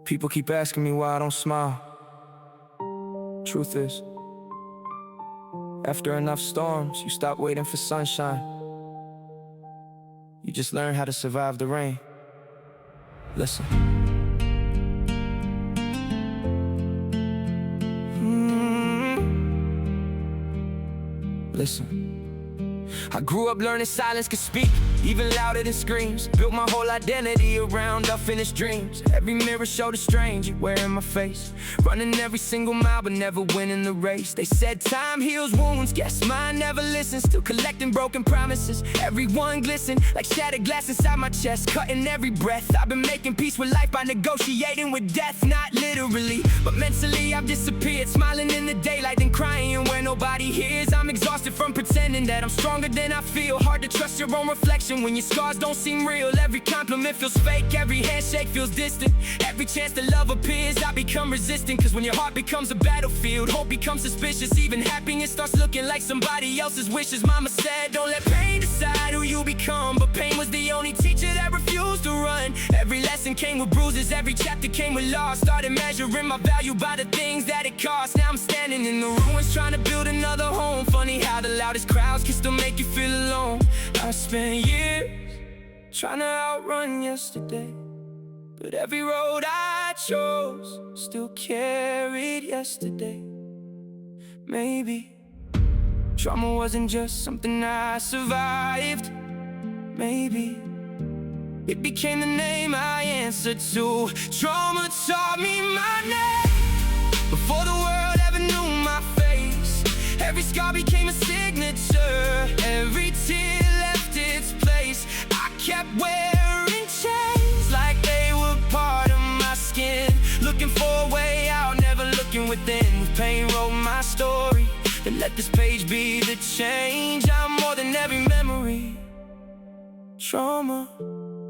People keep asking me why I don't smile. Truth is, after enough storms, you stop waiting for sunshine. You just learn how to survive the rain. Listen. Listen. I grew up learning silence could speak even louder than screams. Built my whole identity around unfinished dreams. Every mirror showed a stranger wearing my face. Running every single mile but never winning the race. They said time heals wounds, guess mine never listens. Still collecting broken promises, everyone glisten like shattered glass inside my chest. Cutting every breath, I've been making peace with life by negotiating with death. Not literally, but mentally I've disappeared. Smiling in the daylight and crying where nobody hears. I'm exhausted from pretending that I'm stronger than I feel. Hard to trust your own reflection when your scars don't seem real. Every compliment feels fake, every handshake feels distant. Every chance that love appears, I become resistant. Cause when your heart becomes a battlefield, hope becomes suspicious. Even happiness starts looking like somebody else's wishes. Mama said, don't let pain decide who you become. But pain was the only teacher that refused to run. Every lesson came with bruises, every chapter came with loss. Started measuring my value by the things that it cost. Now I'm standing in the ruins trying to build another home. Funny how the loudest crowds can still make you feel alone. I spent years trying to outrun yesterday, but every road I chose still carried yesterday. Maybe trauma wasn't just something I survived. Maybe it became the name I answered to. Trauma taught me my name before the world ever knew my face. Every scar became a signature, every tear left its place. I kept wearing chains like they were part of my skin. Looking for a way out, never looking within. With pain wrote my story, then let this page be the change. I'm more than every memory. Trauma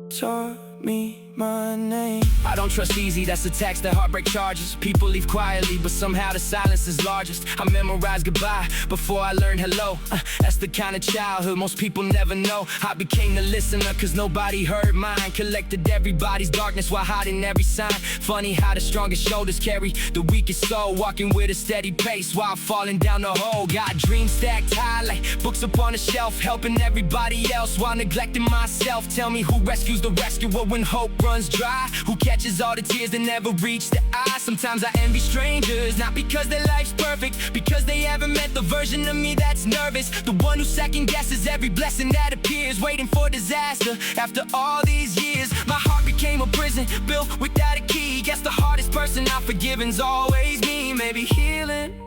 taught me my name. I don't trust easy, that's a tax that heartbreak charges. People leave quietly, but somehow the silence is largest. I memorized goodbye before I learned hello. That's the kind of childhood most people never know. I became the listener cause nobody heard mine. Collected everybody's darkness while hiding every sign. Funny how the strongest shoulders carry the weakest soul. Walking with a steady pace while falling down the hole. Got dreams stacked high like books upon a shelf. Helping everybody else while neglecting myself. Tell me who rescues the rescuer when hope runs dry? Who catches all the tears that never reach the eye? Sometimes I envy strangers, not because their life's perfect, because they haven't met the version of me that's nervous. The one who second guesses every blessing that appears, waiting for disaster. After all these years, my heart became a prison built without a key. Guess the hardest person I've forgiven's always me. Maybe healing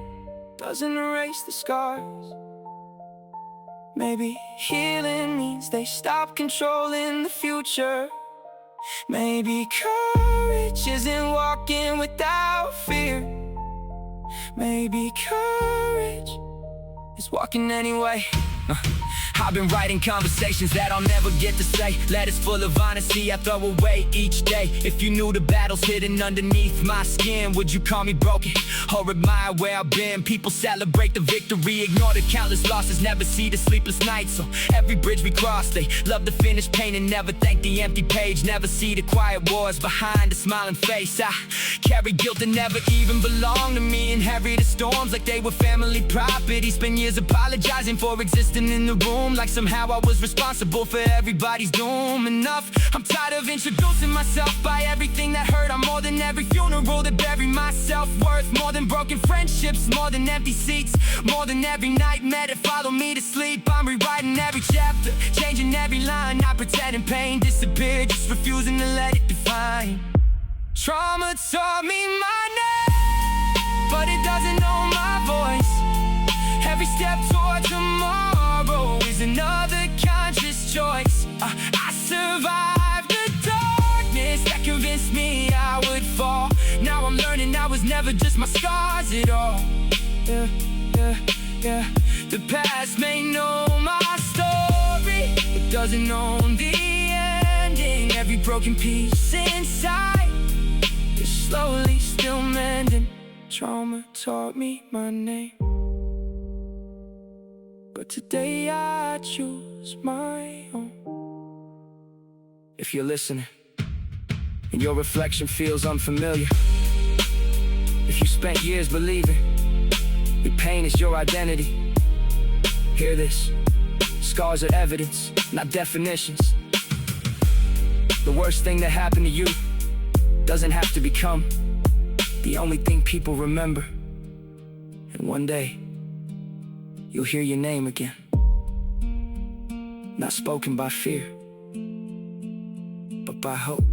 doesn't erase the scars. Maybe healing means they stop controlling the future. Maybe courage isn't walking without fear. Maybe courage is walking anyway. I've been writing conversations that I'll never get to say. Letters full of honesty I throw away each day. If you knew the battles hidden underneath my skin, would you call me broken or admire where I've been? People celebrate the victory, ignore the countless losses, never see the sleepless nights. So every bridge we cross, they love the finished painting, never thank the empty page, never see the quiet wars behind the smiling face. I carry guilt that never even belonged to me, and harry the storms like they were family property. Spent years apologizing for existing in the room, like somehow I was responsible for everybody's doom. Enough, I'm tired of introducing myself by everything that hurt. I'm more than every funeral that buried my self-worth. More than broken friendships, more than empty seats, more than every nightmare that followed me to sleep. I'm rewriting every chapter, changing every line, not pretending pain disappeared, just refusing to let it define. Trauma taught me my name, but it doesn't know my voice. Every step toward tomorrow is another conscious choice. I survived the darkness that convinced me I would fall. Now I'm learning I was never just my scars at all. The past may know my story, it doesn't own the ending. Every broken piece inside is slowly still mending. Trauma taught me my name, but today I choose my own. If you're listening, and your reflection feels unfamiliar. If you spent years believing your pain is your identity, hear this: scars are evidence, not definitions. The worst thing that happened to you doesn't have to become the only thing people remember. And one day, you'll hear your name again, not spoken by fear, but by hope.